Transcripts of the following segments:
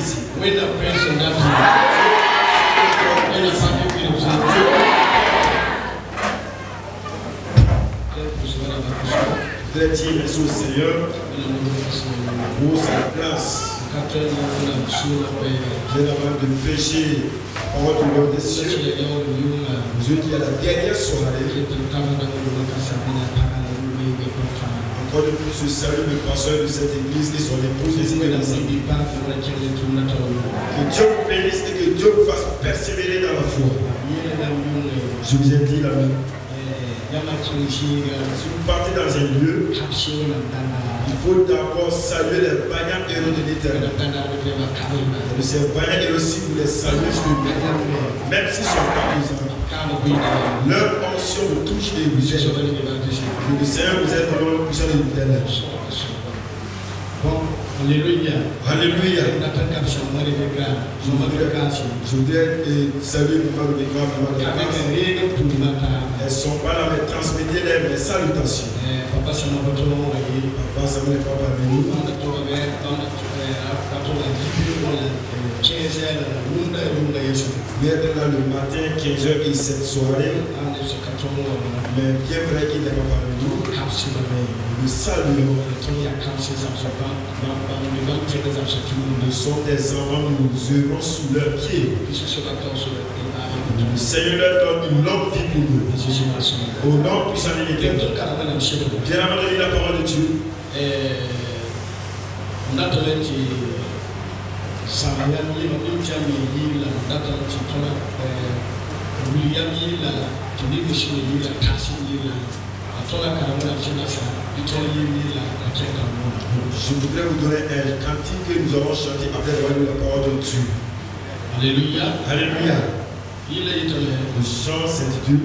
ici. When the person that Je voudrais dire merci au Seigneur pour sa place. J'ai l'honneur de prêcher parole du Lord des cieux. Dieu qui a la dernière soirée. Encore de plus, je salue le pasteur de cette église et son épouse. Que Dieu vous bénisse et que Dieu vous fasse persévérer dans la foi. Je vous ai dit l'ami. Si vous partez dans un lieu, il faut d'abord saluer les vaillants héros de l'Éternel. Ces vaillants héros, si vous les saluez, même s'ils ne sont pas présents, leur onction vous touche et vous aide. Le Seigneur vous aide dans le puissant de l'Éternel. Alléluia. Alléluia. Je voudrais saluer Maman Rebecca, Maman Rebecca. Elles sont pas là, mais transmettez-les mes salutations. Papa Samuel et Papa Béni. Vous êtes là le matin, 15h et cette soirée. Mais bien vrai qu'il n'est pas parmi nous. Nous saluons. Nous sommes des enfants, nous œuvrons sous leurs pieds. Le Seigneur leur donne une longue vie pour nous. Au nom puissant de l'Éternel. Bien avant de lire la parole de Dieu. Je voudrais vous donner un cantique que nous avons chanté après avoir lu la parole de Dieu. Alléluia. Alléluia. Il est étonnant. Le chant s'intitule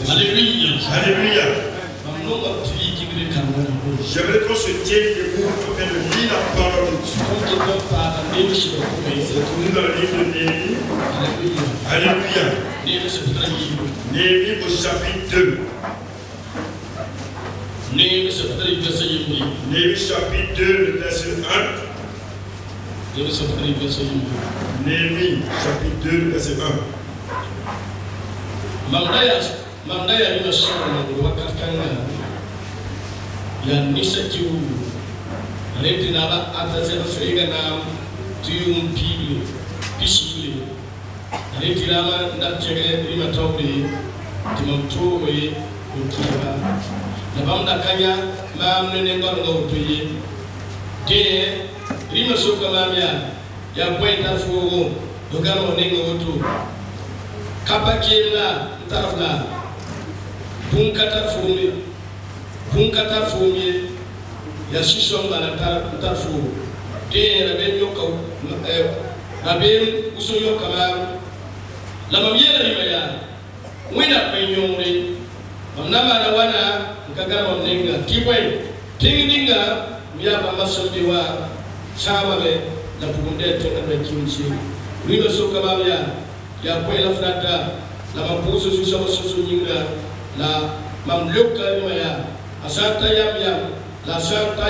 Alléluia. Alléluia. J'aimerais qu'on se tienne debout afin de lire la parole de Dieu. C'est tourné dans le livre de Néhémie. Alléluia. Néhémie au chapitre 2. Néhémie chapitre 2, le verset 1. Néhémie chapitre 2, le verset 1. Mamdaya ni mashauri wakati kana ya nisa tiu aleti nala atazela sega na tiu mpili pishili aleti lama ndachege lima tawri timamtowe ukiba na bamda kanya mamne ngoro ngotoye de lima soka mamya ya kwenda fugo dogano nengo wotu kapakela tarafla Punkata fumi ya shisho ngala tafu de raben yoka raben uso yoka ma la mamiela limaya wina penyore amnama na wana ngagara mamnenga kibwe tinginga miaba masudi wa chama be la pukunde tenga be kimchi rino soka mamya ya kwela frata la mapuso suso nyinga la mamluka limaya asata yam la sata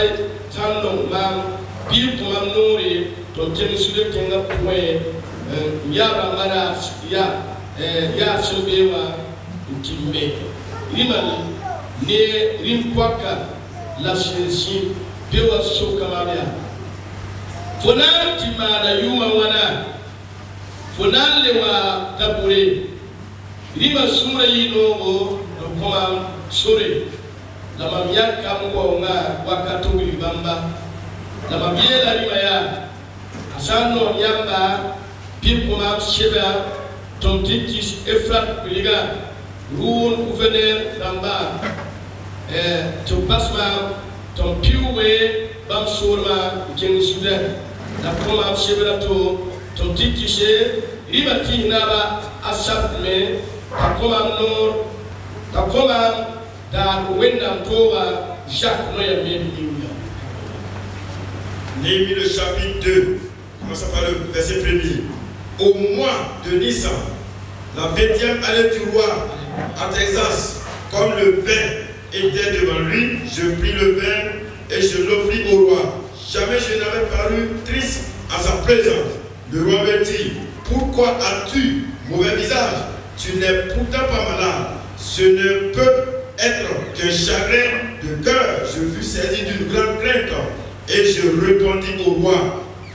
tando mam bil mam nori to temisude tenga pwe yaba mara ya sobewa utimme limali ne rimkwaka la shensi dewa soka mabya fonan timana yuma wana fonan lewa tabure rima sura yinogo kuma sore la mamia kamgo nga wakati ulibamba la mabiela rima ya asano nyamba pipo ma sheba tomtikis efrat kuliga ruun gouverneur damba to basma tom piuwe bam surma jeng sudan la kuma sheba to tomtikis rima tinaba asat me Takoma Nord, Takoma, da Wendam Toa, Jacques Noya Mémia. Néhémie le chapitre 2, commençons par le verset 1er. Au mois de Nissan, la 20e année du roi Artaxerxès, comme le vin était devant lui, je pris le vin et je l'offris au roi. Jamais je n'avais paru triste à sa présence. Le roi me dit, pourquoi as-tu mauvais visage? Tu n'es pourtant pas malade. Ce ne peut être qu'un chagrin de cœur. Je fus saisi d'une grande crainte et je répondis au roi,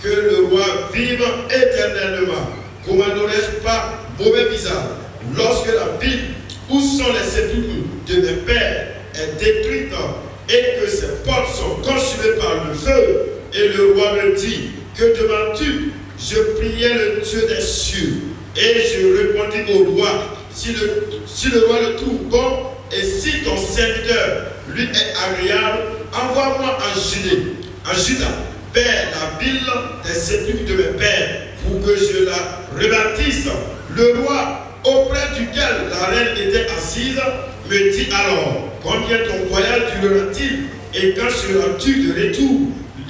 que le roi vive éternellement. Comment n'aurais-je pas mauvais visage lorsque la ville où sont les sépulcres de mes pères est détruite et que ses portes sont consumées par le feu? Et le roi me dit, que demandes-tu? Je priais le Dieu des cieux et je répondis au roi, si le roi le trouve bon et si ton serviteur lui est agréable, envoie-moi en Juda vers la ville des sépulcres de mes pères pour que je la rebâtisse. Le roi auprès duquel la reine était assise me dit alors, combien ton voyage durera-t-il et quand seras-tu de retour?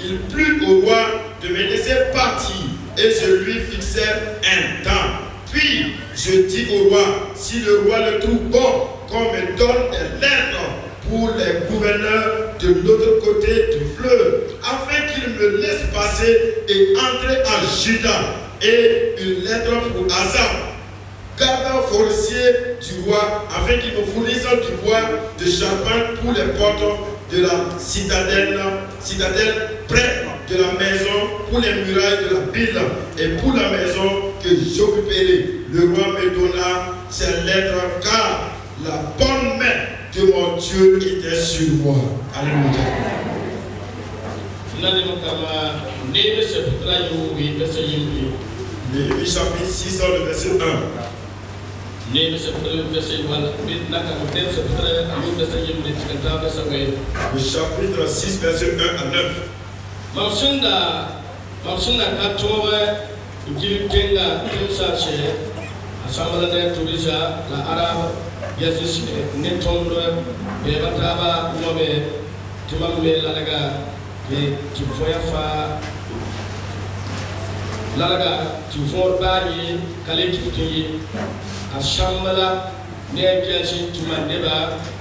Il plut au roi de me laisser partir et je lui fixai un temps. Puis je dis au roi, si le roi le trouve bon, qu'on me donne des lettres pour les gouverneurs de l'autre côté du fleuve, afin qu'ils me laissent passer et entrer en Juda, et une lettre pour Asa, gardien forestier du roi, afin qu'il me fournisse du bois de charpente pour les portes de la citadelle près de la maison, pour les murailles de la ville et pour la maison que j'occuperai. Le roi me donna ces lettres car la bonne main de mon Dieu était sur moi. Alléluia. Néhémie chapitre 6, le verset 1. Le chapitre 6, verset 1 à 9. Mamsunda Katowe, Gilkenga, Tilsache, Asamala Turisa, la Arab, Yazis, Netondo, Bevataba, Nome, Timame Lalaga, Tifoyafa, Lalaga, Tifor Bari, Kaleki, Asamala, Negiasi, Timandeba,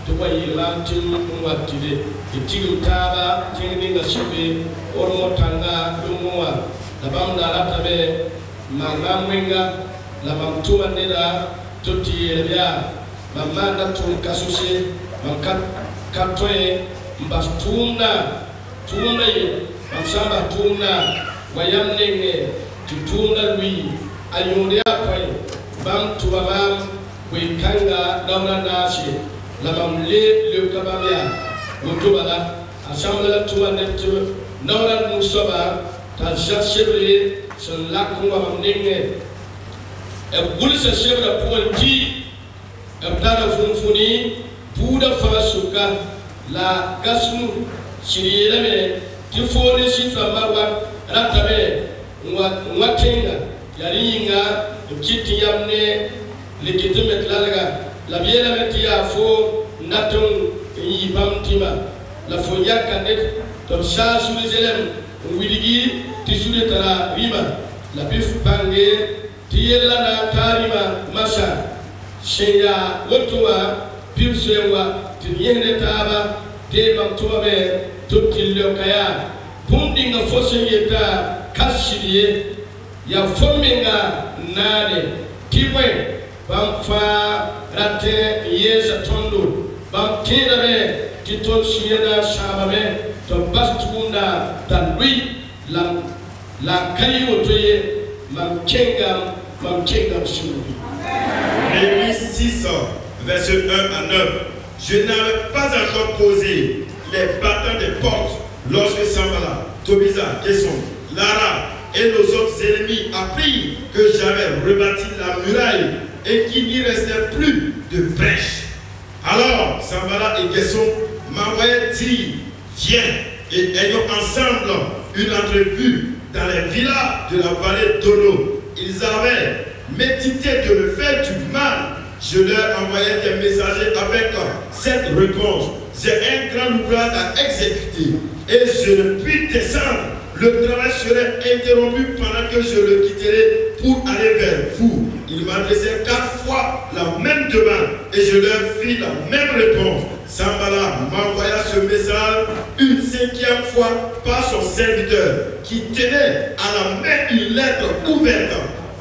Tuwayilam, Timuatide, Itigutaba, Tinging a Shibi, Ormotanga, Lumua, the Bamda Ratabe, Mangamwinga, La Mamtua Neda, Tuti Elia, Mamanda Tum Kasusi, Mankat Katoe, Mbastuna, Tuna, Mamsamba Tuna, Wayamne, Tutuna Lui, Ayuria Pai, Bam Tuamam, Wikanga, Laura Nashi, La Mamle, Le Kabamia, Mutubala, Assemble Tuanet, Laura Musaba, Taja Chevre, Son Lakuma Nenge. A Bulsa Chevra Puanti, a Tana Funfuni, Buddha Fasuka, La Gasmu, Sirielame, Tifoli Sifamawa, Ratabe, Watenga, Yaringa, Kiti Yamne, Legitimate Lalaga, La Viela Metia Fo, Natum, Yibamtima, La Foyaka Net, Tomsa Sulizelem, Widigi, Tisuletara Rima, La Bif Bange, Tielana Tarima Masa, Shea Wotua, Pilsewa, Tiene Taba, Debam Tuabe, Tutilokaya, Punding a Fossayeta, Kassilie, Ya Fominga Nade, Tiwe, Bamfa, Rate, Yes Tondo, Bam Tidabe, Titon Siena Shababe, Tobastuna, Tanui, La Kayotoye, Mamkenga Shuri. Néhémie 6, verset 1 à 9. Je n'avais pas encore posé les battants des portes lorsque Sambala, Tobisa, Gesson, Lara et nos autres ennemis apprirent que j'avais rebâti la muraille et qu'il n'y restait plus de brèche. Alors Sambala et Gesson m'envoyaient dire, viens et ayons ensemble une entrevue dans les villas de la vallée d'Ono. Ils avaient médité de me faire du mal. Je leur envoyais des messagers avec cette réponse. J'ai un grand ouvrage à exécuter et je ne puis descendre. Le travail serait interrompu pendant que je le quitterai pour aller vers vous. Ils m'adressaient 4 fois la même demande et je leur fis la même réponse. Sanballat m'envoya ce message une 5e fois par son serviteur qui tenait à la main une lettre ouverte.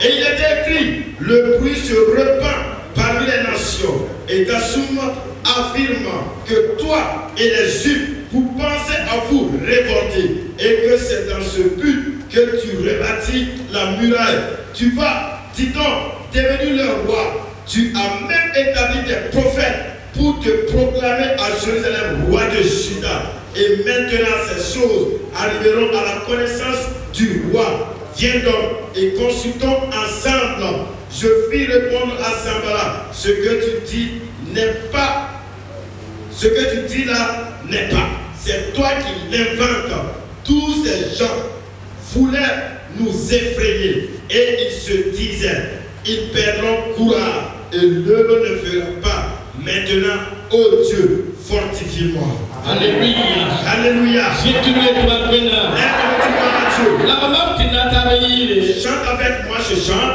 Et il était écrit: le bruit se répand parmi les nations. Et Gassoum affirme que toi et les Juifs, vous pensez à vous révolter et que c'est dans ce but que tu rebâtis la muraille. Tu vas, dis donc, devenir le roi. Tu as même établi des prophètes pour te proclamer à Jérusalem roi de Juda. Et maintenant ces choses arriveront à la connaissance du roi. Viens donc et consultons ensemble. Je fis répondre à Sanballat: ce que tu dis n'est pas. Ce que tu dis là n'est pas. C'est toi qui l'inventes. Tous ces gens voulaient nous effrayer et ils se disaient: ils perdront courage et l'œuvre ne fera pas. Maintenant, ô Dieu, fortifie-moi. Alléluia. Alléluia. Chante avec moi ce chant.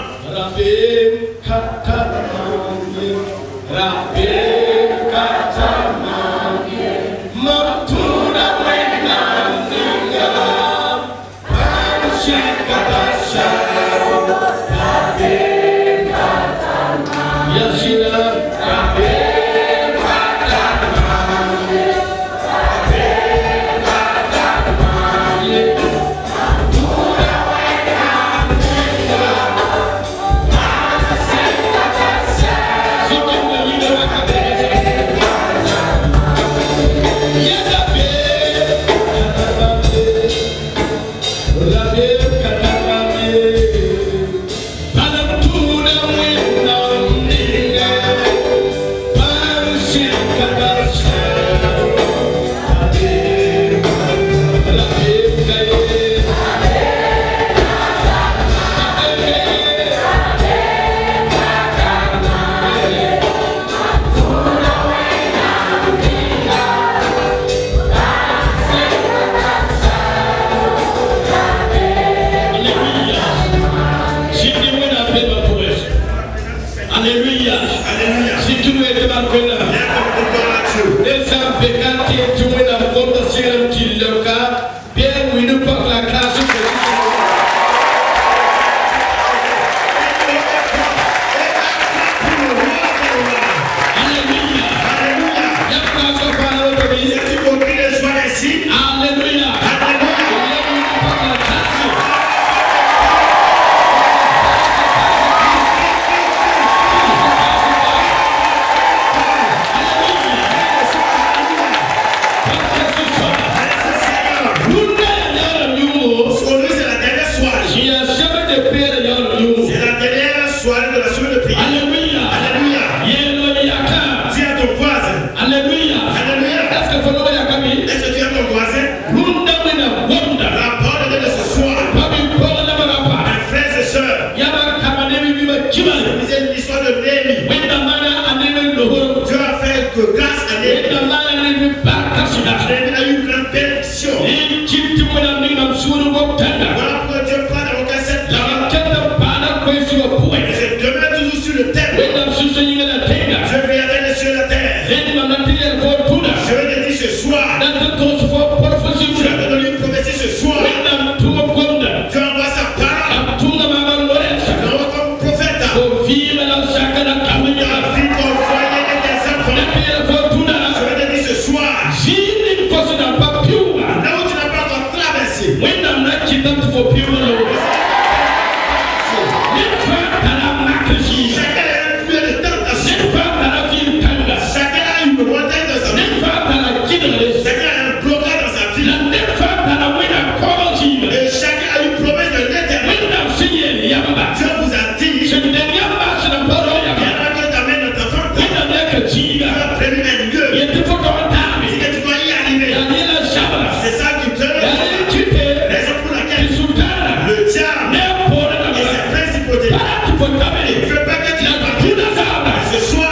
Ce soir,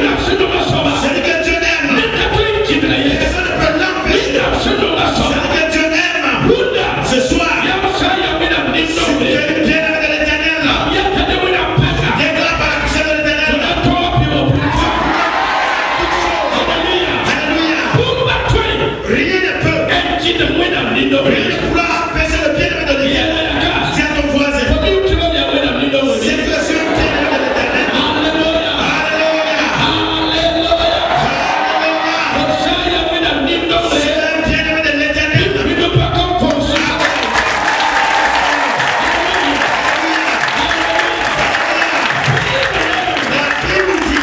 Celui que Dieu aime. Personne ne peut l'empêcher. Celui que Dieu aime. Ce soir, si tu es bien avec l'Éternel, déclare par la puissance de l'Éternel. Alléluia. Rien ne peut. Rien ne pourra empêcher le bien-aimé de l'Éternel. Dis à ton voisin. C'est que je suis un bien-aimé de l'Éternel. Alléluia. C'est un bien-aimé de l'Éternel. La Bible dit,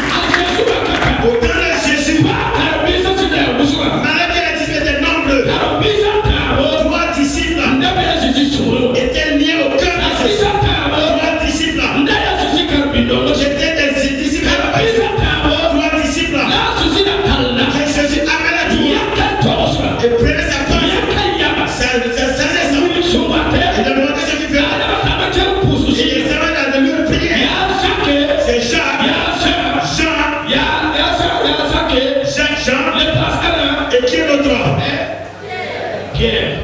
au temps de Jésus, malgré la dispute des nombres, 3 disciples étaient liés au cœur de Jésus. 3 disciples étaient des disciples. 3 disciples que Jésus amène à tout et prenait sa pensée, sa sagesse, et demandait ce qu'il fait. Et il s'amène dans le lieu de prière. C'est Jacques, Jean, et qui est l'autre? Pierre.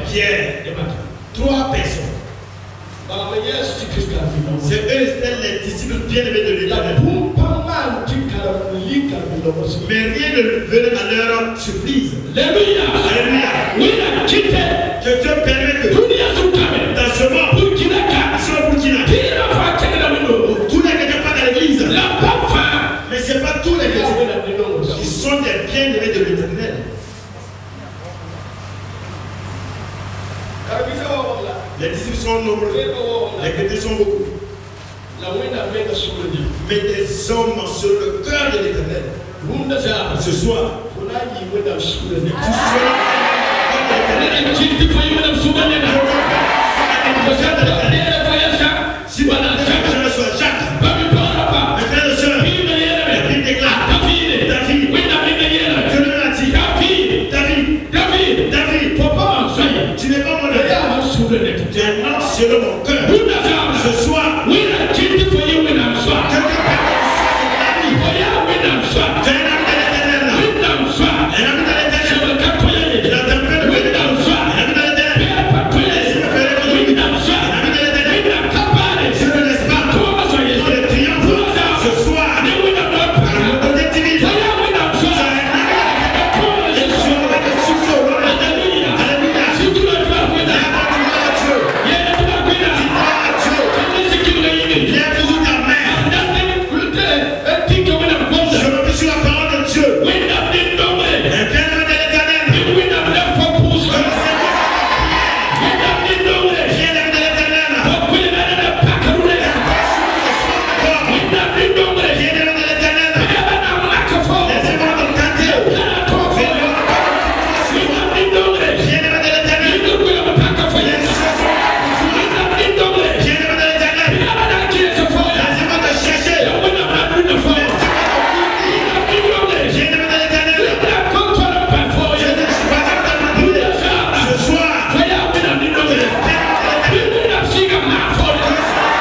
3 personnes. C'est eux, c'était les disciples bien-aimés de l'Éternel. Mais rien ne venait à leur surprise. Alléluia. Que Dieu permet que dans ce monde, sur le Burkina, tous les chrétiens pas dans l'église. Mais ce n'est pas tous les chrétiens qui sont des bien-aimés de l'Éternel. Les disciples sont nombreux, les chrétiens sont beaucoup. Mais des hommes sur le cœur de l'Éternel. Ce soir, tu seras si je reçois Jacques, mes frères et sœurs, la Bible déclare David, Dieu lui a dit, David, tu n'es pas mon ami, tu es un homme selon mon cœur. Ce soir, que Dieu permette que tu sois un ami. Tu es un ami de l'Éternel. Un ami de l'Éternel. Il a tempéré de l'Éternel. Un ami de l'Éternel. Si vous faites que lui, un ami de l'Éternel. Je ne laisse pas dans le triomphe ce soir. Par la beauté divine. Tu es un ami de l'Éternel. Et tu auras le succès au roi. Alléluia. Viens toujours ta mère. Je me mets sur la parole de Dieu. Un bien-aimé de l'Éternel. Bien-aimé de l'Éternel. Bien-aimé de l'Éternel. Laissez-moi te tenter. Bien-aimé de l'Éternel. Bien-aimé de l'Éternel. Laissez-moi te chercher. Bien-aimé de l'Éternel. Je ne suis pas en train de demander ce soir.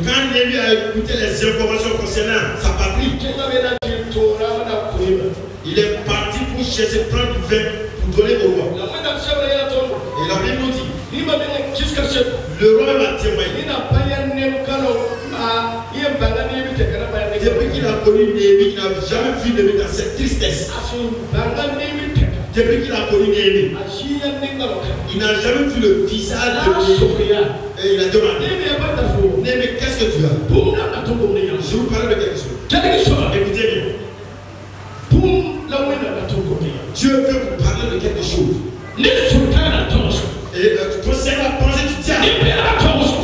Quand Néhémie a écouté les informations concernant sa patrie, il est parti pour chercher prendre du vin pour donner au roi. Et la Bible nous dit, le roi m'a témoigné. Depuis qu'il a connu Néhémie, il n'a jamais vu Néhémie dans cette tristesse. Depuis qu'il a connu Néhémie, il n'a jamais vu le visage de Néhémie. Et il a demandé, Néhémie, qu'est-ce que tu as? Je vous parle de quelque chose. Écoutez bien. Dieu veut vous parler de quelque chose. Et concernant la pensée du diable,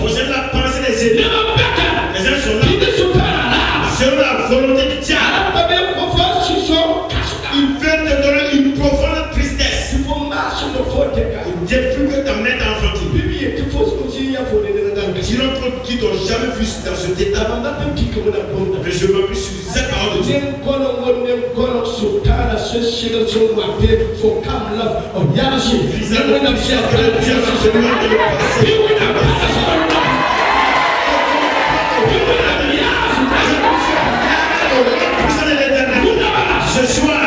concernant la pensée des ennemis, les gens sont là. Selon la volonté du diable, il veut te donner une profonde tristesse. Depuis que ta mère t'a enfanté, sinon qui t'ont jamais vu dans cet état, mais je m'appuie sur cette parole de Dieu. Ce soir,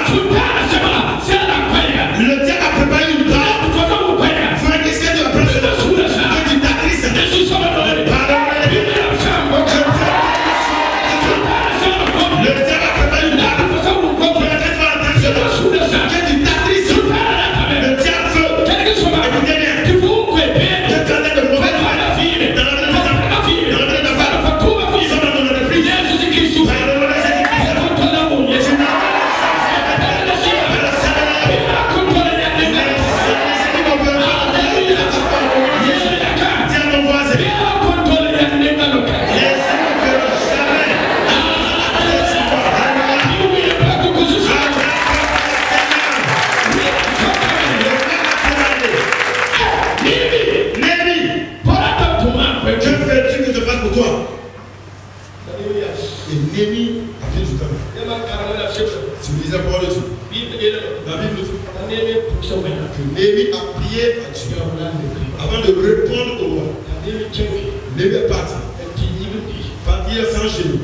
le diable a préparé une part. Qu'est-ce que tu vas prendre? Que tu t'attristes. Le diable a préparé une part. Que tu t'attristes. Le diable veut. Écoutez bien. Que tu as de mauvais droits dans la vie de ta femme. Ils ont dans ton entreprise. Néhémie a fait du temps. Si vous lisez la parole de Dieu, la Bible nous dit que Néhémie a prié à Dieu avant de répondre au roi. Néhémie est parti. Partir sans genoux.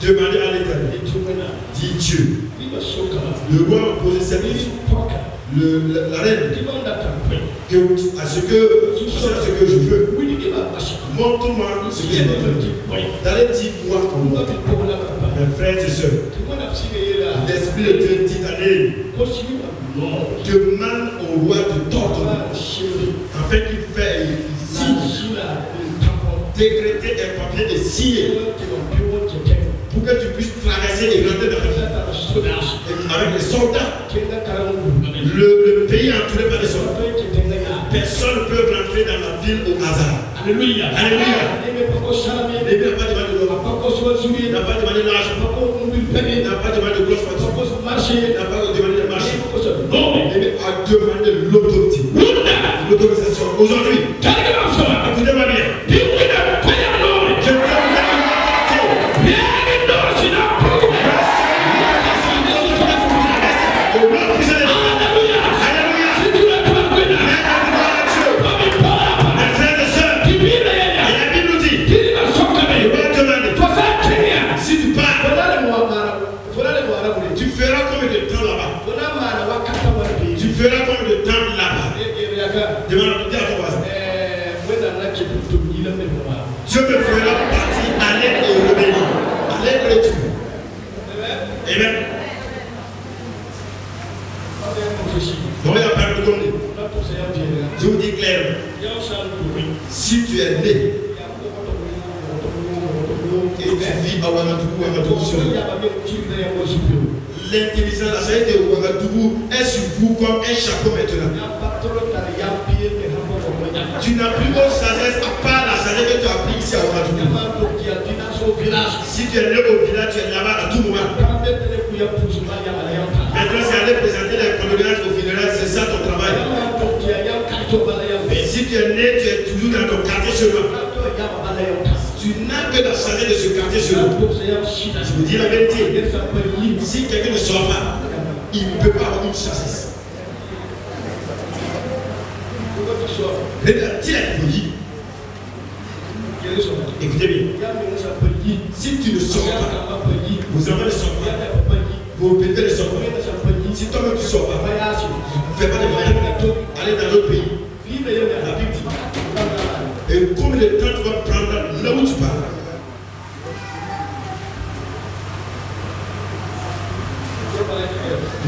Demander à l'Éternel. Dit Dieu. Le roi a posé cette question. La reine à ce que je veux. Montre-moi ce que je veux. D'aller dire quoi pour moi. Mes frères et sœurs, l'Esprit de Dieu dit à Néhémie, demande au roi de t'ordonner afin qu'il fasse signe, décréter un papier de signer pour que tu puisses traverser et rentrer dans la ville avec les soldats. Le pays est entouré par les soldats. Personne ne peut rentrer dans la ville au hasard. Alléluia. Alléluia. Néhémie n'a pas demandé de l'or. Il n'a pas demandé l'argent. Il n'a pas demandé de grosses voitures. Il n'a pas demandé de marché. Non. Néhémie a demandé l'autorité. L'autorisation. Aujourd'hui, écoutez-moi bien. Je te Dieu me fera partir aller et revenir. Aller et retour. Amen. Donc, il y a pas de donner. Je vous dis clairement. Si tu es né et tu vis à Ouagadougou sur l'intelligence, la sagesse de Ouagadougou est sur vous comme un chapeau maintenant. Tu n'as plus autre sagesse à part la sagesse que tu as appris ici à Ouagadougou. Si tu es né au village, tu es là-bas à tout moment. Maintenant, c'est aller présenter les condoléances au funérailles, c'est ça ton travail. Si tu es né, tu es toujours dans ton quartier seulement. Tu n'as que la sagesse de ce quartier seulement. Je vous dis la vérité. Si quelqu'un ne sort pas, il ne peut pas avoir une sagesse. Écoutez bien. Si tu ne sors pas, vos enfants ne sortent pas, vos bébés ne sortent pas. Si toi-même tu ne sors pas, ne fais pas de voyage, allez dans l'autre pays. La Bible dit. Et combien de temps tu vas prendre là où tu pars?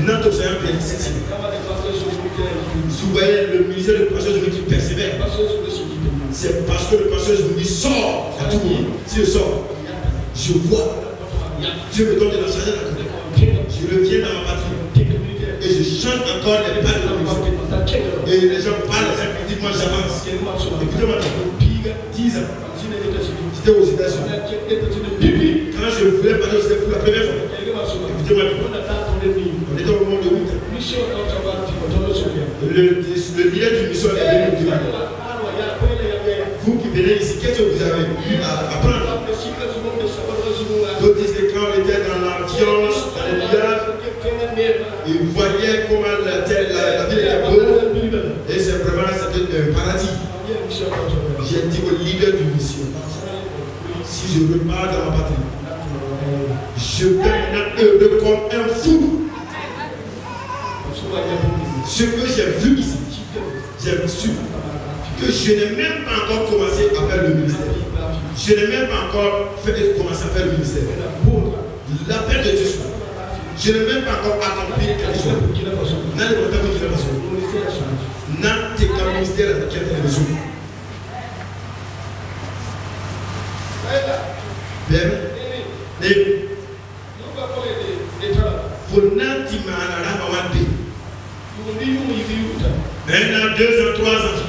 Notre Seigneur est ici. Vous voyez le ministère du pasteur qui persévère. C'est parce que le pasteur sort à tout moment. S'il sort, je vois. Dieu me donne de la sagesse à côté. Je reviens dans ma patrie. Et je chante encore les pas de la musique. Et les gens parlent, les gens disent, moi j'avance. Écoutez-moi, 10 ans. J'étais aux États-Unis. Quand je voulais parler, c'était pour la première fois. Écoutez-moi, on était au moment de 8 ans. Le leader du mission est venu me dire, vous qui venez ici, qu'est-ce que vous avez eu à apprendre? D'autres disent que quand on était dans l'avion, il voyait comment la terre, la ville était beau. Et c'est vraiment c'était un paradis. J'ai dit au leader du mission, si je repars dans ma patrie, je vais maintenant heureux comme un fou. Ce que j'ai vu ici, j'ai su que je n'ai même pas encore commencé à faire le ministère. Je n'ai même pas encore commencé à faire le ministère. L'appel de Dieu, je n'ai même pas encore accompli quelque chose. N'a le temps de la façon. N'a tes ministère à laquelle tu es besoin. Bien. Et faut n'ati maana la wande. Maintenant 2 ans, 3 ans.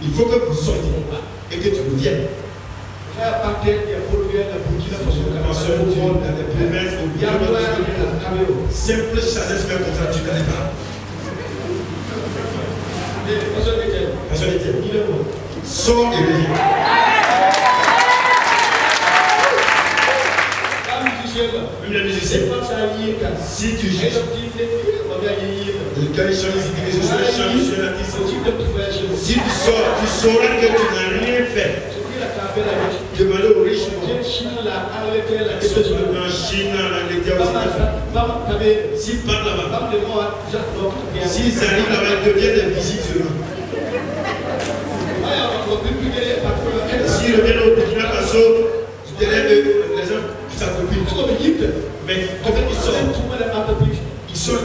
Il faut que vous sortiez et que tu reviennes. Simple chassesse même comme ça, tu ne connais pas. Sors et reviens. Même les musiciens, si tu juges, quand ils chantent ici, que je sois chanté sur l'artiste, si tu sors, tu sauras que tu n'as rien fait. Demandez aux riches, en Chine, en Angleterre aussi. S'ils partent là-bas, s'ils arrivent là-bas, ils deviennent des vigiles seulement. S'ils reviennent au Burkina Faso, je dirais que les gens s'accomplissent. Mais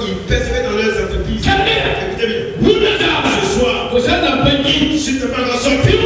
ils persévèrent dans leurs entreprises. Écoutez bien. Ce soir, si tu ne peux pas sortir,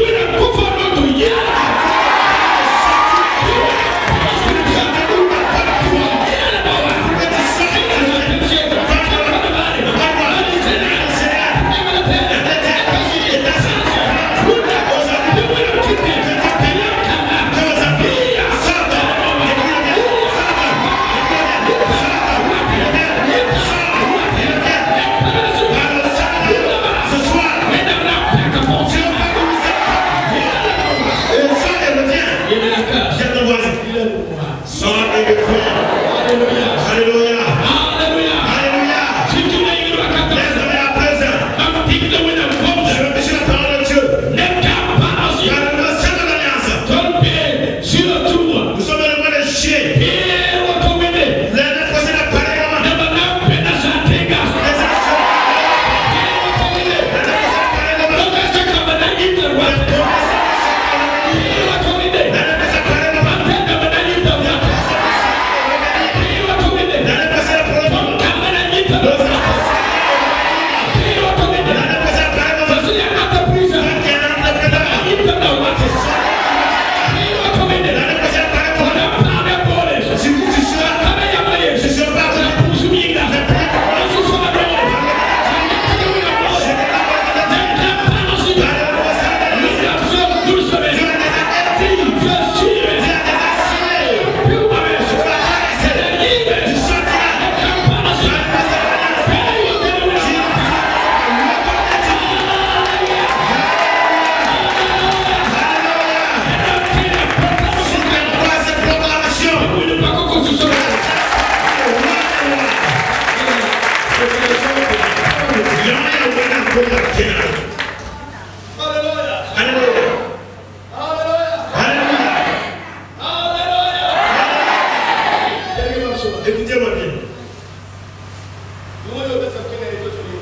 Écoutez-moi bien.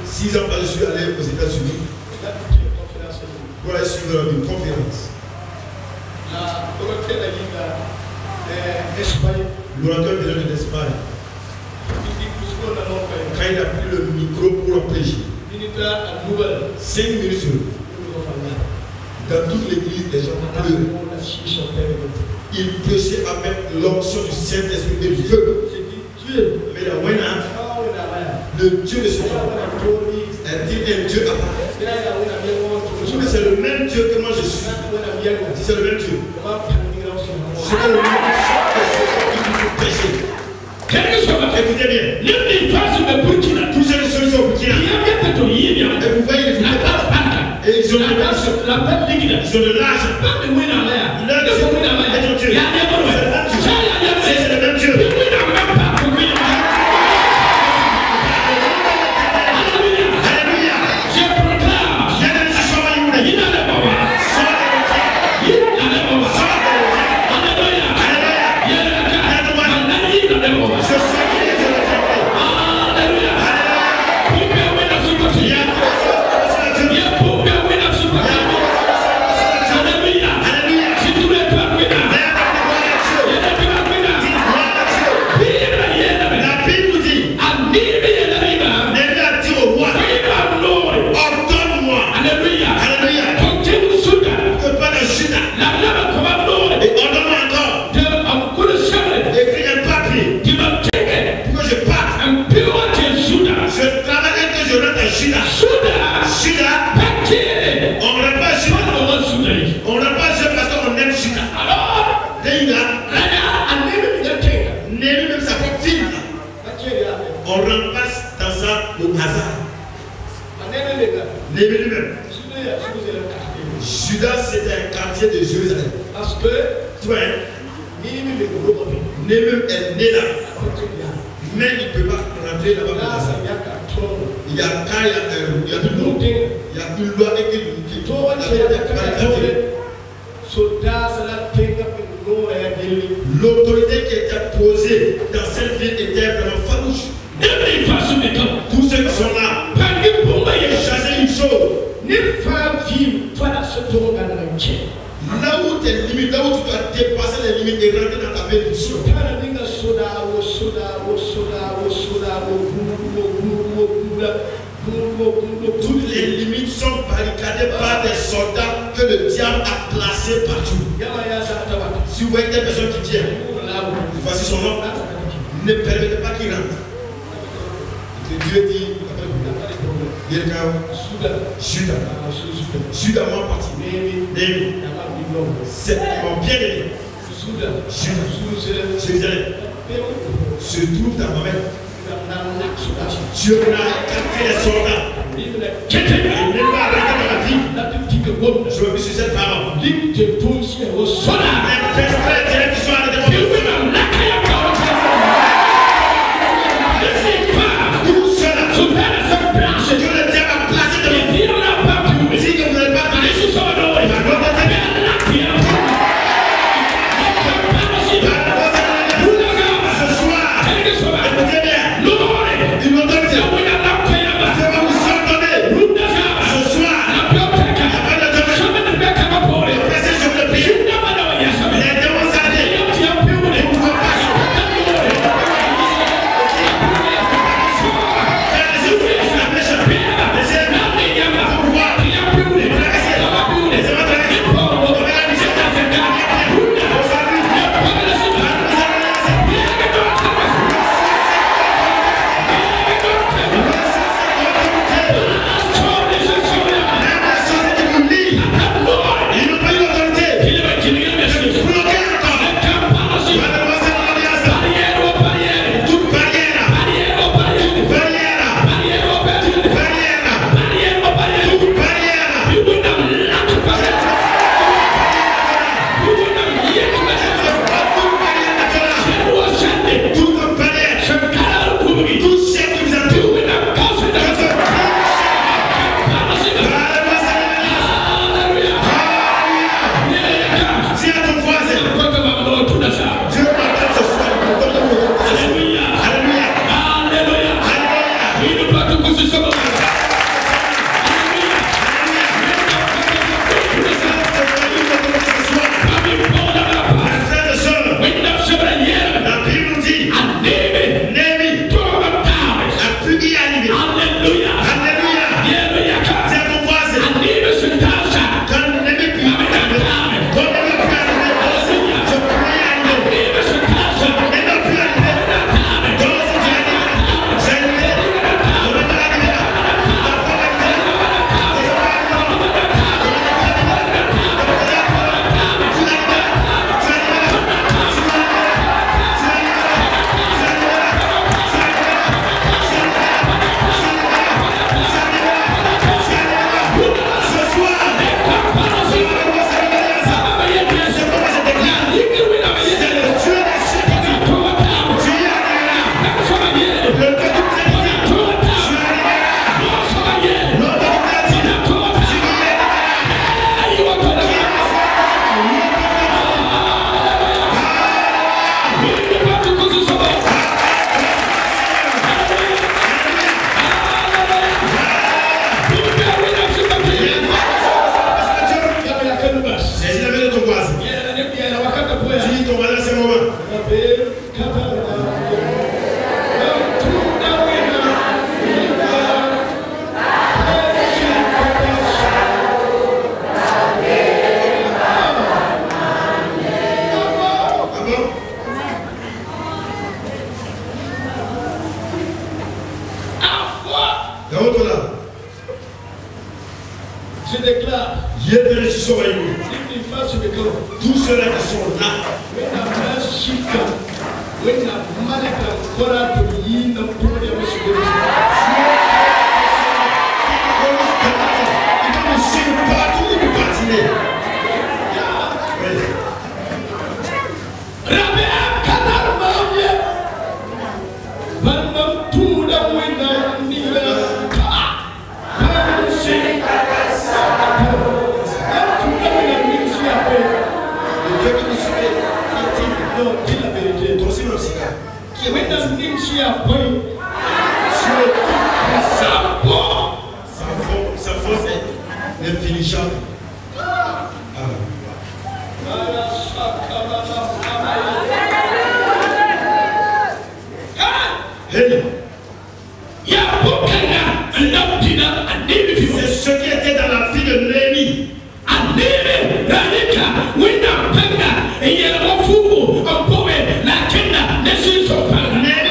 6 ans après, je suis allé aux États-Unis pour aller suivre une conférence. L'orateur venait de l'Espagne. Quand il a pris le micro pour prêcher, 5 minutes sur eux. Dans toute l'église, les gens pleuraient. Il prêchait avec l'onction du Saint-Esprit et du feu. Mais la Wena, le Dieu de ce monde, est un Dieu à part. Mais c'est le même Dieu que moi je suis. C'est le même Dieu. C'est le même Dieu qui vous prêcher. Écoutez bien. Tous ces solutions au Burkina. Et vous voyez les Burkina. Et ils ont de l'argent. Leur Dieu est ton Dieu. C'est le même Dieu. On remplace dans ça le hasard. Judas, c'était un quartier de Jérusalem. Parce que, tu vois, Néhémie est né là. Mais il ne peut pas rentrer là-bas. Il y a une loi et l'autorité qui était posée dans cette ville était vraiment farouche. Tous ceux qui sont là, chasser une chose. Là où tes limites, là où tu dois dépasser les limites et rentrer dans ta bénédiction. Toutes les limites sont barricadées par des soldats que le diable a placés partout. Si vous voyez des personnes qui viennent, voici son nom, ne permettez pas qu'il rentre. Dieu dit, Judas m'a parti. C'est mon bien-aimé. Jérusalem se trouve dans ma main. Dieu n'a capté les soldats. Il ne va arrêter dans la vie. Je me suis sur cette parole. Les personnes qui sont arrêtées dans Tous ceux-là qui sont là. Sa force est infinigeable. C'est ce qui était dans la vie de Néhémie. Néhémie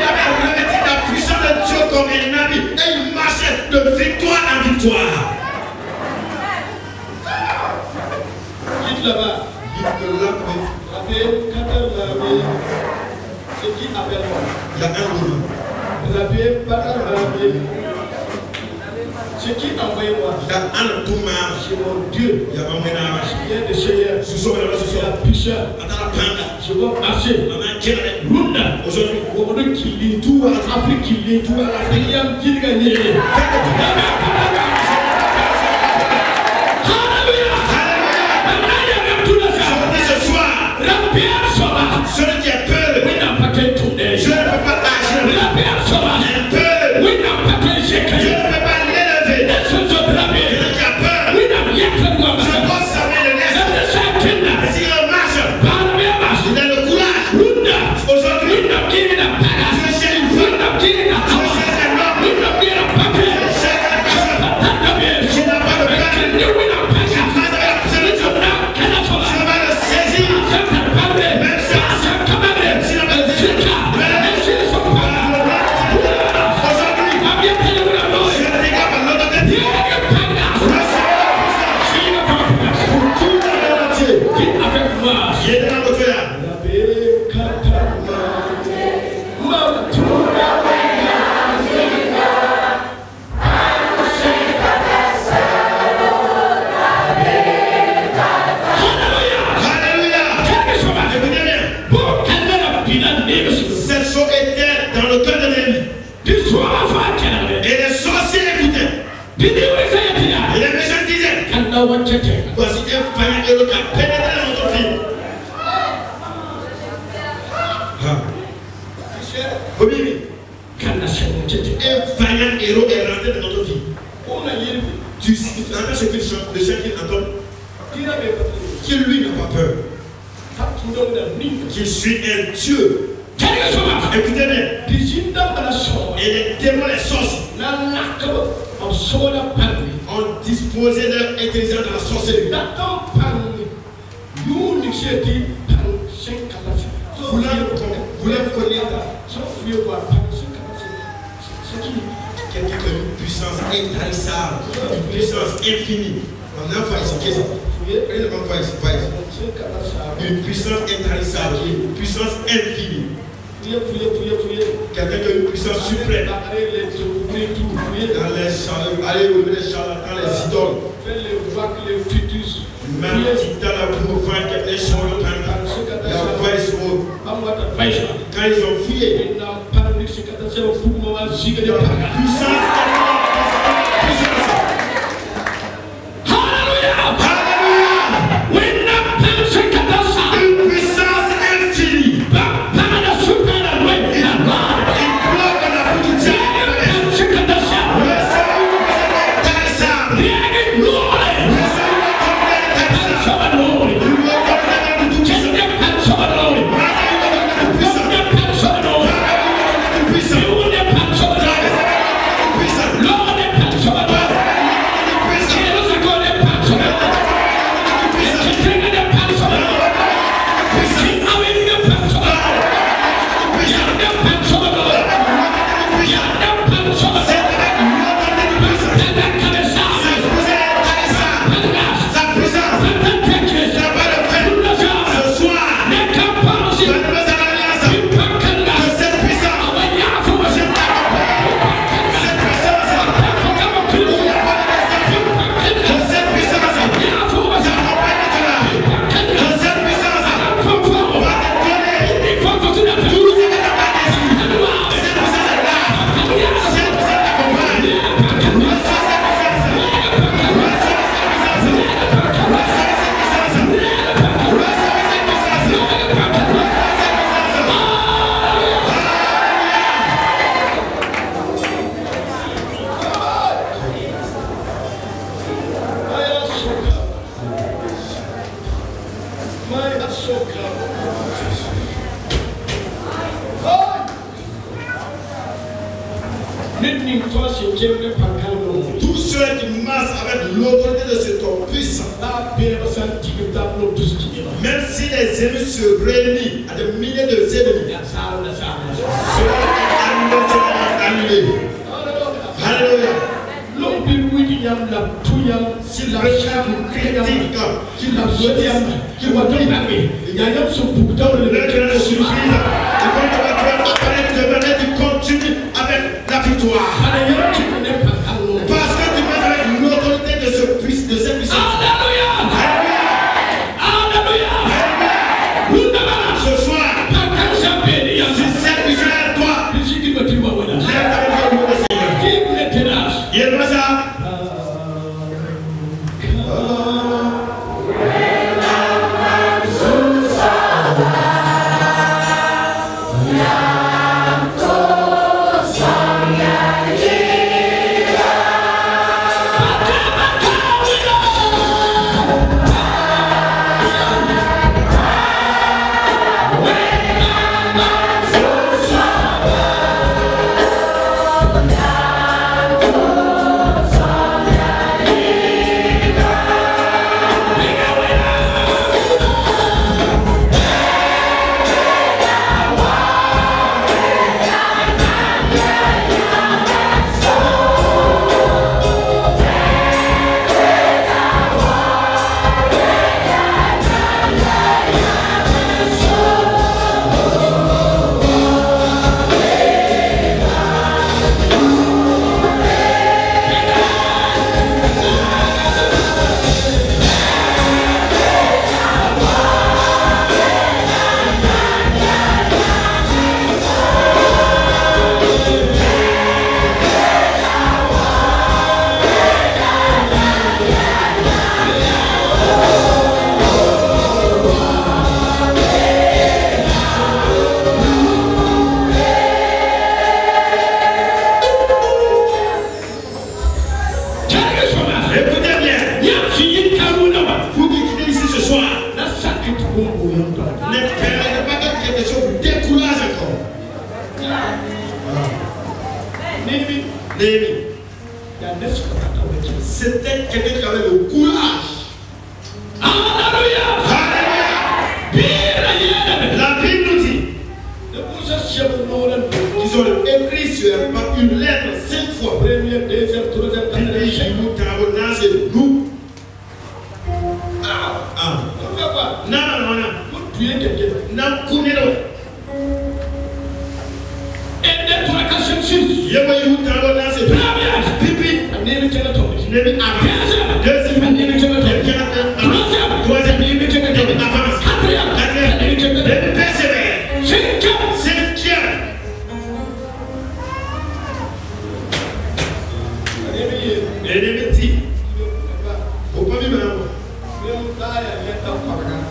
avait revêtu la puissance de Dieu comme un ami et il marchait de victoire en victoire. Dites là-bas. C'est qui appelle moi? Il y a un jour. C'est qui envoie moi? Il y a un touma. C'est mon Dieu. Il y a un moyen. Je viens de Seigneur. Je suis la puissance. Je vais marcher. Aujourd'hui, on veut qu'il ait tout à l'Afrique, qu'il ait tout à l'Afrique. Il y a un petit gagné. Ce soir, celui qui a peur, je ne peux pas agir. J'ai peur, je ne peux pas l'élever. Celui qui a peur, je dois savoir le laisser. S'il marche, il a le courage. Aujourd'hui, je cherche une femme, je cherche un homme, je cherche un personne. Je n'ai pas de peur. Cette chose était dans le cœur de Néhémie. Et les sorciers écoutaient. Et les méchants disaient, voici un vaillant héros qui a pénétré dans notre vie. Un vaillant héros est rentré dans notre vie. Tu entends ce que le chant qu'il entend? Qui lui n'a pas peur. Qu'il suit un Dieu. Écoutez bien. Et les démons, les sorciers ont disposé de leur intelligence dans la sorcellerie. Vous l'avez connaître. Quelqu'un qui a une puissance intarissable, une puissance infinie. On a une puissance intarissable, une puissance infinie. Quelqu'un qui a une puissance suprême. Dans les charlatans, allez ouvrir les charlatans, les idoles. Même si dans la bouffe, les charlatans, la voice haute. Quand ils ont fui, la puissance. Puissance. Tous ceux qui marchent avec l'autorité de cet homme puissant, même si les ennemis se réunissent à des milliers de ennemis, cela est annulé. Alléluia. Si la chair vous critique, qu'il la soutient, qu'il va tomber, il y a une surprise, tu continues avec la victoire. Parce que tu vas avec l'autorité de cette puissance. Alléluia. Ce soir, si c'est puissant à toi, lève ta main au Seigneur. Il est comme ça. C'était quelqu'un qui avait le courage. Alléluia. La Bible nous dit qu'ils ont écrit sur une lettre 5 fois. Première, deuxième, troisième, quatrième. Nous. Non. Pour tuer quelqu'un. Non,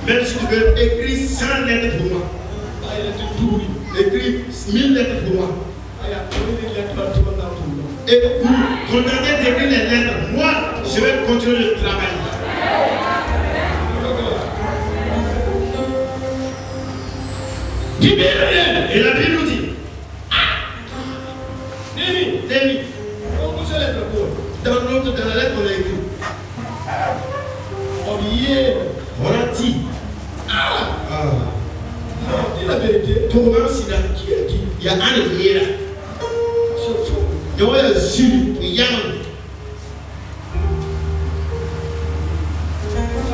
même si tu veux écrire 100 lettres pour moi, écris 1000 lettres pour moi, et vous contentez d'écrire les lettres, moi je vais continuer le travail. Et la Bible nous dit, Némi, dans la lettre on a écrit, on a dit, non, dis la vérité. Comment si là, qui est qui? Il y a un lié là. Il y a un Zulu, il y a un.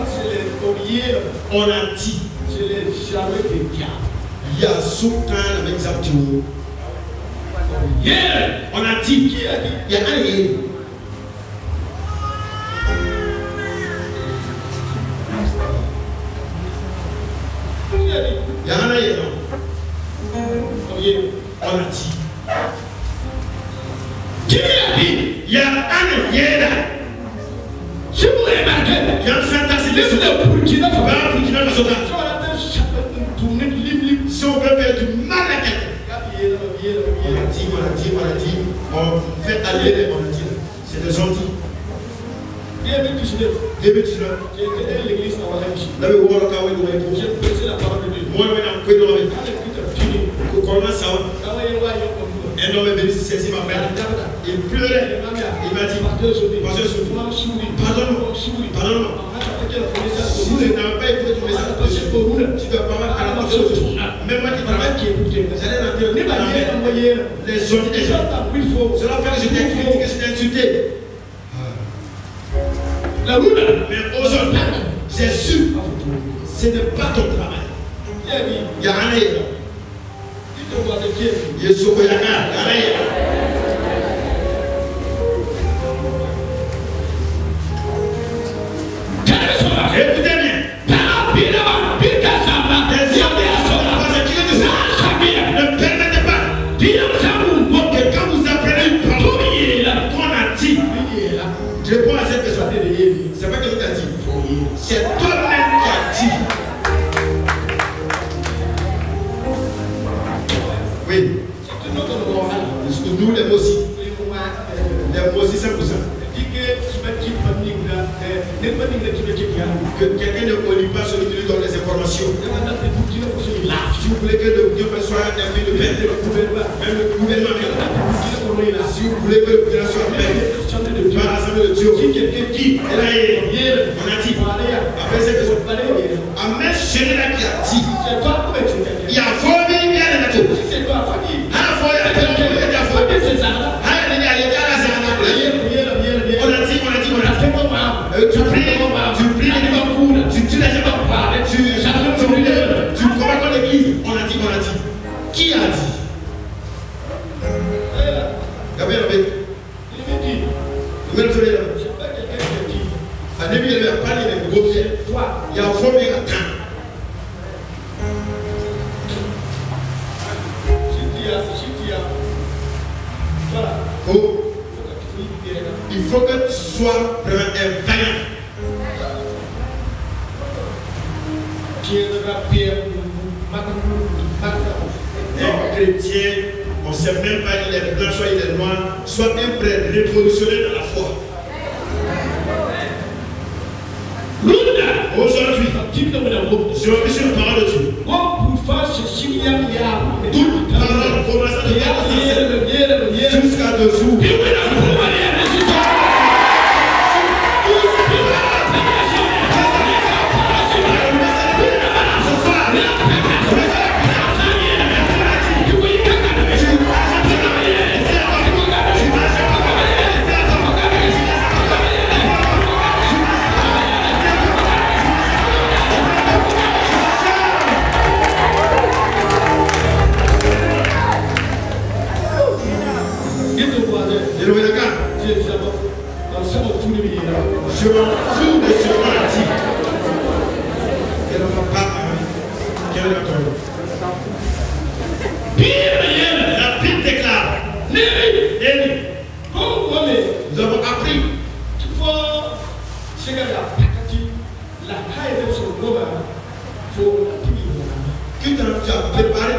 C'est les ouvriers. On a dit. C'est les jamais de diable. Il y a Soukan avec Zabtio. On a dit. Qui a dit? Il y a un lié. Il y a un aïe, non? On a dit. Qui a dit? Il y a un aïe là. Si vous remarquez, il y a un fantasme de Burkina Faso. Si on veut faire du mal à quelqu'un, on a dit. On fait aller les on a dit. C'est des gentils. 2019, j'ai été à l'église à Wahabichi. J'ai prêché la parole de Dieu. Moi, je suis Un homme est venu saisir ma mère. Il pleurait. Il m'a dit, pardonne-moi. Si je n'avais pas écouté ton message, tu dois pas à la même chose. Même moi qui travaille, j'allais l'enterrer. Les autres des gens. Cela fait que je t'ai critiqué, je t'ai insulté. Mais aujourd'hui, j'ai su, ce n'est pas ton travail. Il y a un air. Il y a un air. Écoutez bien. Ne permettez pas que quand vous apprenez une parole qu'on a dit, je réponds à cette question. C'est pas que tu as dit. C'est toi-même qui as dit. Oui. Nous, les mots aussi. Les mots aussi, 5%. Que quelqu'un ne pollue pas celui qui lui donne les informations. Si vous voulez que le Dieu soit un pays de paix, même le gouvernement, si vous voulez que le gouvernement soit en paix, par l'Assemblée de Dieu, si quelqu'un dit, on a dit, après cette question, Amen, celui-là qui a dit, il y a volé, il y a les bateaux. À la fois, il y a tu pries, tu convaincs l'église. On a dit. Qui a dit? Gabriel, il y a un faux bien à temps. Il faut que tu sois vraiment un vaillant. Un chrétien, on ne sait même pas il est blanc, soit il est noir, soit un prêtre révolutionnaire dans la foi. Aujourd'hui, je remercie la parole de Dieu. Toute parole commence jusqu'à dessous. Je m'en fous de ce qu'on a dit. Elle n'a pas quelle est la parole? La Bible déclare. Nous avons appris qu'il faut que tu as préparé.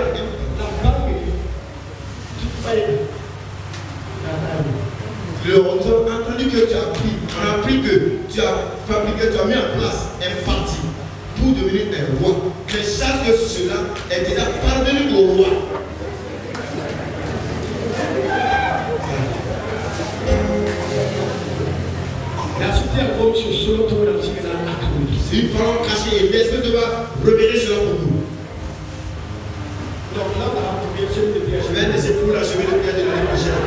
On a entendu que tu as pris, on a appris que tu as fabriqué, tu as mis en place un parti pour devenir un roi. Mais sache que cela est déjà parvenu au roi. C'est une parole cachée et est-ce que tu vas révéler cela pour nous? Je vais laisser pour la semaine de Pierre de l'année prochaine.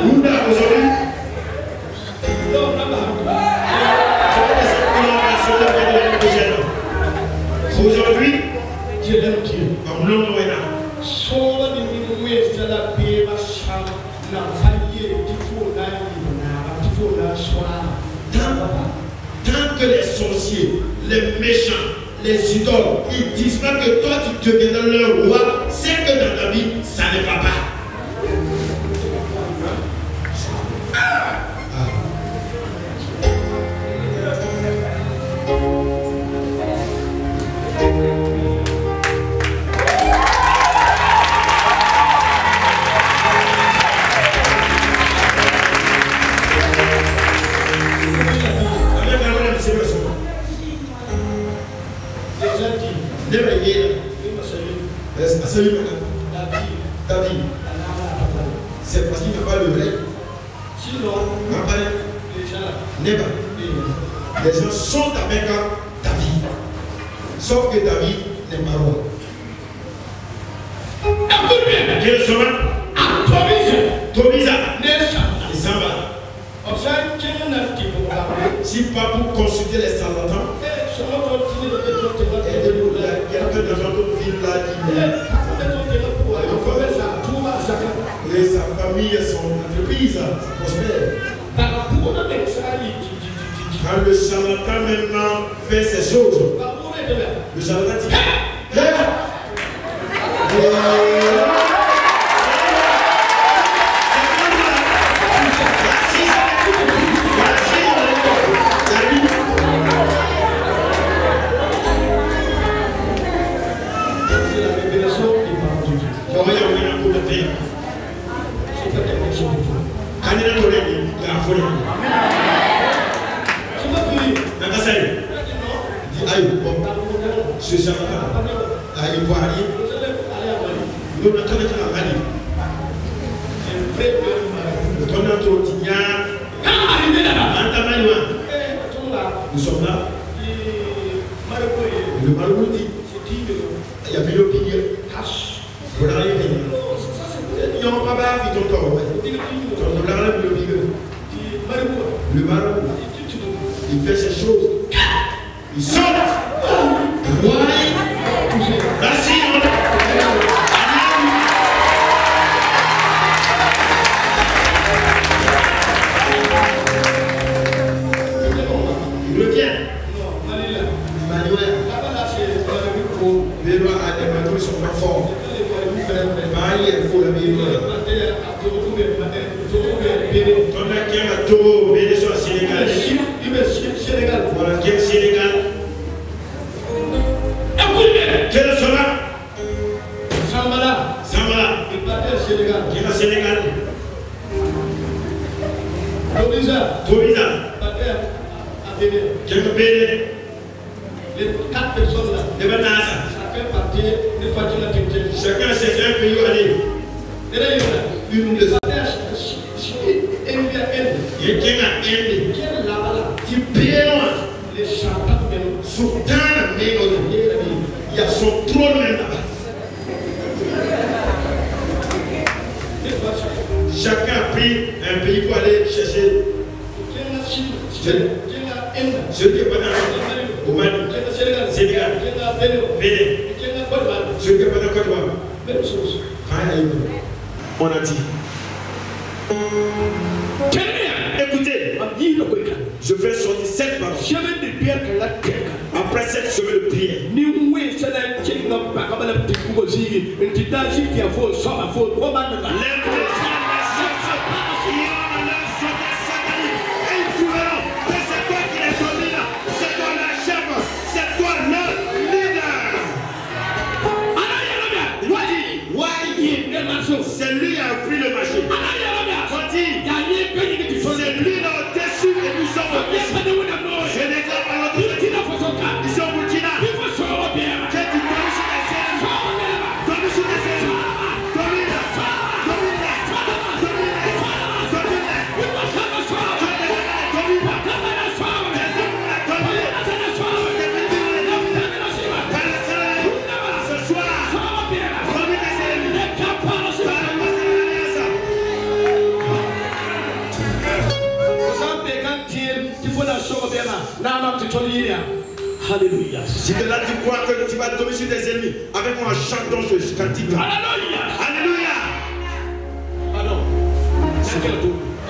Runda aujourd'hui. Aujourd'hui, Dieu l'aime Dieu. Comme l'homme est là. Tant que les sorciers, les méchants, les idoles, ils disent pas que toi tu deviendras leur roi, c'est que dans ta vie, ça ne va pas. David. C'est parce qu'il n'a pas le règne. Sinon, les gens sont avec David. Sauf que David n'est pas roi. Écoute bien. Quel sera Tobisa. Il s'en va. Si pas pour consulter les charlatans, et de quelqu'un dans notre ville là qui et sa famille, son entreprise, ça prospère. Quand le charlatan maintenant fait ces choses, le charlatan dit ce charlatan à Ivoirien, nous ne connaissons pas Mali. Nous sommes là. Le Malou dit il y a bien opinion. Voilà, il y a un papa qui est encore. Le Malou, il fait ces choses. Il sort. Chacun sait un pays où aller. Une de ces et qui a aidé qui perd les chantants sultan il y a son trône même là-bas. Chacun a pris un pays pour aller chercher celui qui est pas dans au Mali, Sénégal, Bénin, celui qui est pas dans Côte d'Ivoire. Même chose. On a dit. Écoutez, je vais sortir 7 paroles. Après cette semaine de prière, c'est lui qui a pris le marché. C'est lui là au-dessus et nous sommes au-dessus. Je déclare par notre Dieu. Ils sont au Burkina. J'ai dit domine sur les scènes. Domine sur les scènes. Domine. Alléluia. Si de là tu crois que tu vas tomber sur tes ennemis, avec moi chantons ce cantique. Alléluia. Alléluia. Pardon.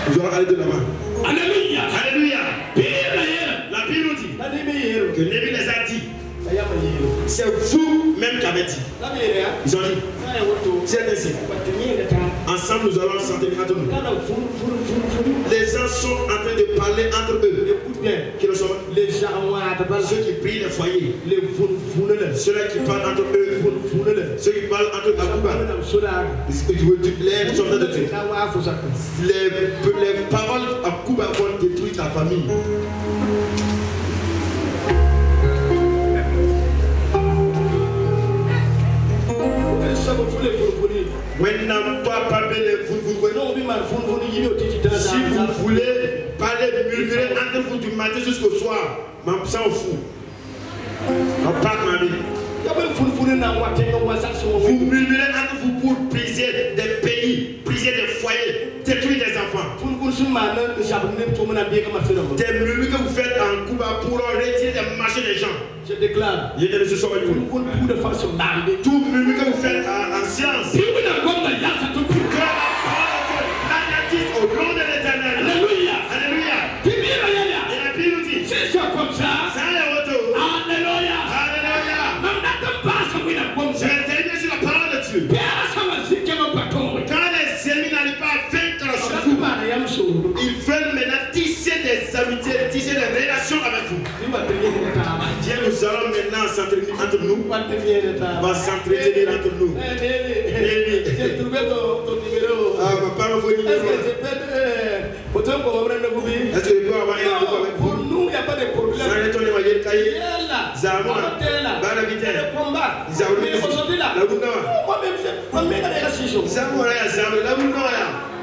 Nous allons aller de là-bas. Alléluia. Alléluia. La Bible nous dit que Némi les a dit. C'est vous-même qui avez dit. Ils ont dit. C'est ainsi. Ensemble nous allons chanter entre nous. Les gens sont en train de parler entre eux. Écoute bien. Qui le sont? Les gens, ceux qui prient les foyers. Ceux-là qui parlent entre eux. Ceux qui parlent entre eux à Cuba. Les paroles à Cuba vont détruire ta famille. Si vous voulez parler, murmurer entre vous du matin jusqu'au soir, m'en s'en fout. On parle, mamie. Vous murmurez entre vous pour briser des pays, briser des foyers, détruire des enfants. Des murmures que vous faites en Cuba pour retirer des marchés des gens. Je déclare. Tout murmure que vous faites en science. Au nom de l'Éternel. Alléluia. Alléluia. Et la Bible dit. c'est ça comme ça. Ça est retour. Alléluia. Alléluia. Je vais terminer sur la parole de Dieu. Quand les ennemis n'arrivent pas à vaincre sur vous, ils veulent maintenant tisser des amitiés, tisser des relations avec vous. Dieu, nous allons maintenant s'entretenir entre nous. On va s'entretenir entre nous. J'ai trouvé ton numéro. Ah, papa, vos numéros. Est-ce que je peux Est-ce que je peux avoir un rendez-vous avec vous? Pour nous, il n'y a pas de problème. Ça va être les moyens de cahier. Zama, Barabité, Zaouli,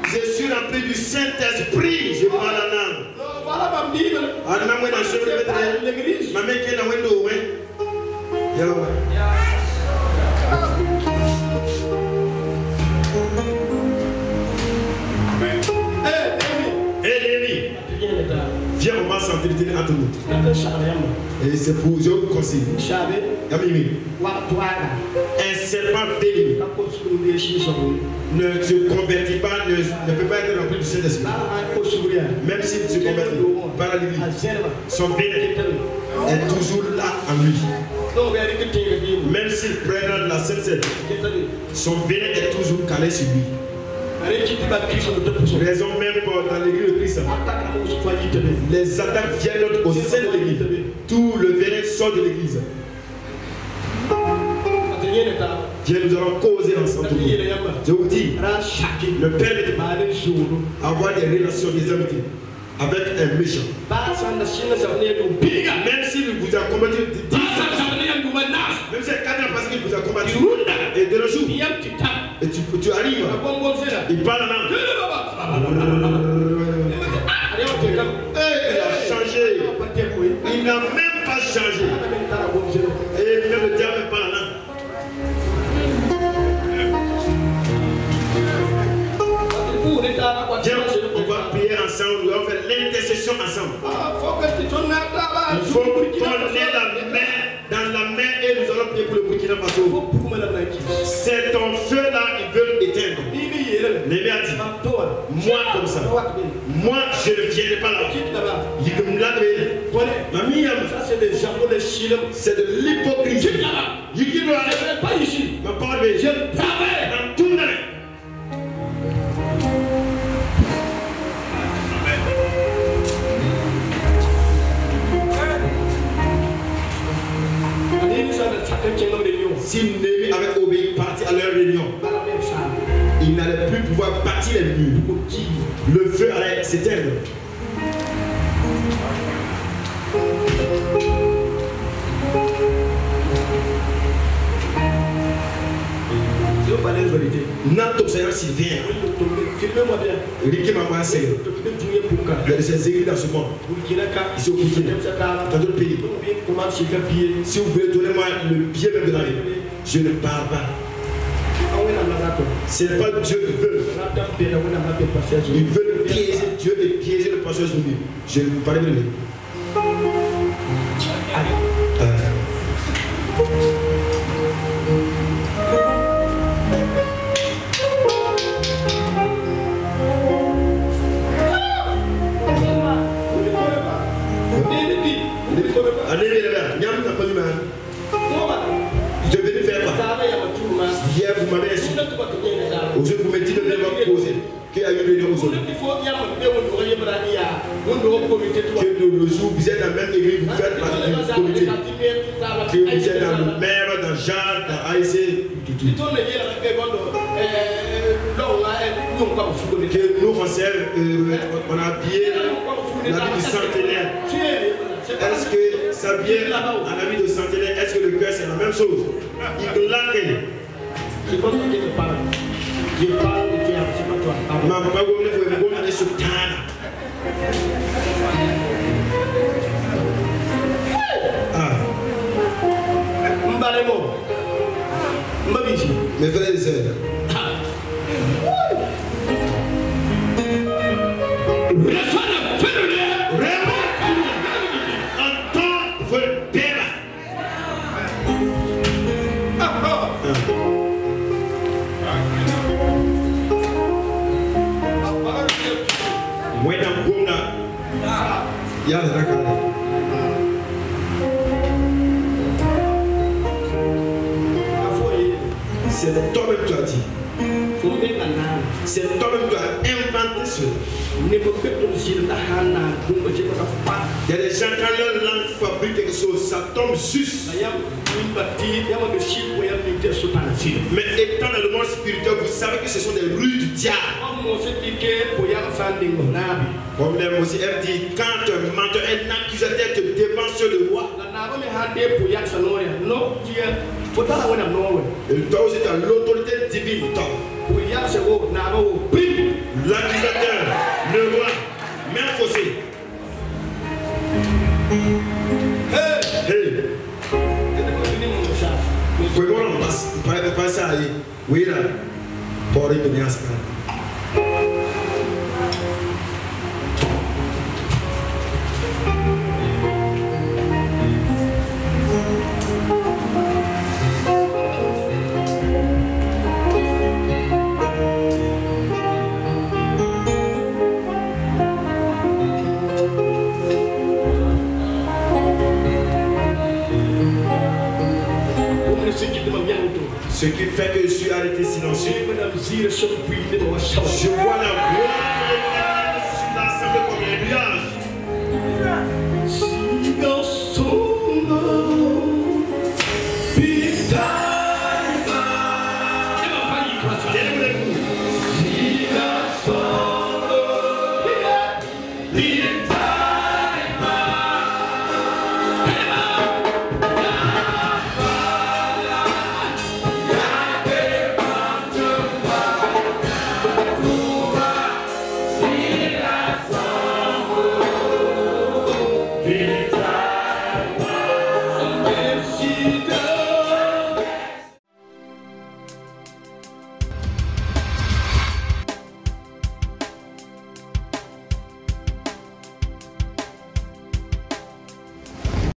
je suis rempli du Saint-Esprit. Je parle la langue. Voilà ma Bible. L'église. Viens, on va s'entretenir entre nous. Et c'est pour je vous conseille. Un serpent béni ne se convertit pas, ne peut pas être rempli du Saint-Esprit. Même s'il se convertit par la Bible, son béni est toujours là en lui. Même s'il prend la Sainte-Seine, son béni est toujours calé sur lui. Raison même dans l'église de Christ. Les attaques viennent au sein de l'église. Tout le vénin sort de l'église. Dieu, nous allons causer ensemble. Je vous dis, ne permettez pas d'avoir des relations, des amitiés avec un méchant. Même s'il vous a combattu, même si 4 ans parce qu'il vous a combattu, et de nos jours, et tu arrives, il parle en langue. Il a changé. Il n'a même pas changé. Et même le diable parle en langue. Viens, on va prier ensemble, on va faire l'intercession ensemble. Il faut qu'on ait la main dans la main et nous allons prier pour le Burkina Faso. C'est ton feu là, ils veulent éteindre. Némé a dit, moi comme ça, moi je ne viendrai pas là. C'est de l'hypocrisie. Je ne pas ici. Ma parole, je travaille dans tout le monde. Si Néhémie avait obéi, parti à leur réunion, il n'allait plus pouvoir bâtir les murs. Le feu allait s'éteindre. Je veux parler de vérité. Notre Seigneur s'il vient. Ricky m'a enseigné. Il y a des églises dans ce monde. Ici au Burkina, dans d'autres pays. Si vous voulez donner moi le pied même de la vie, je ne parle pas. Ce n'est pas Dieu qui veut. Il veut piéger Dieu et piéger le pasteur de lui. Je ne parle pas de lui. Je vais faire quoi? Hier vous m'avez insulté. Aujourd'hui vous me dites de ne pas poser. Qu'il y a eu une réunion aujourd'hui. Que le jour vous êtes dans la même église, vous faites partie du comité. Que vous êtes dans le maire, dans Jacques, dans AIC, tout. Que nous on a habillé l'habit du centenaire. Est-ce que s'habiller en habit de centenaire, est-ce que le cœur c'est la même chose? Il claque. Je parle de Dieu, c'est pas toi. Ma pas comme les frères, comme les sultans. Ah. Mbalemo. Mbabiti. Mes frères et sœurs. C'est toi-même qui as dit. C'est toi-même qui as inventé cela. Il y a des gens quand leur langue fabrique quelque chose, ça tombe juste. Mais étant dans le monde spirituel, vous savez que ce sont des rues du diable. Problème aussi, elle dit quand un menteur, un accusateur te défend sur le roi. Et toi aussi, tu as l'autorité divine. L'accusateur, le roi, même fossé. Hey! Vous pouvez passer à y. Oui, là. Pour y venir à ce cas. Ce qui fait que je suis arrêté silencieux. Je vois la gloire sur l'assemblée comme un nuage. See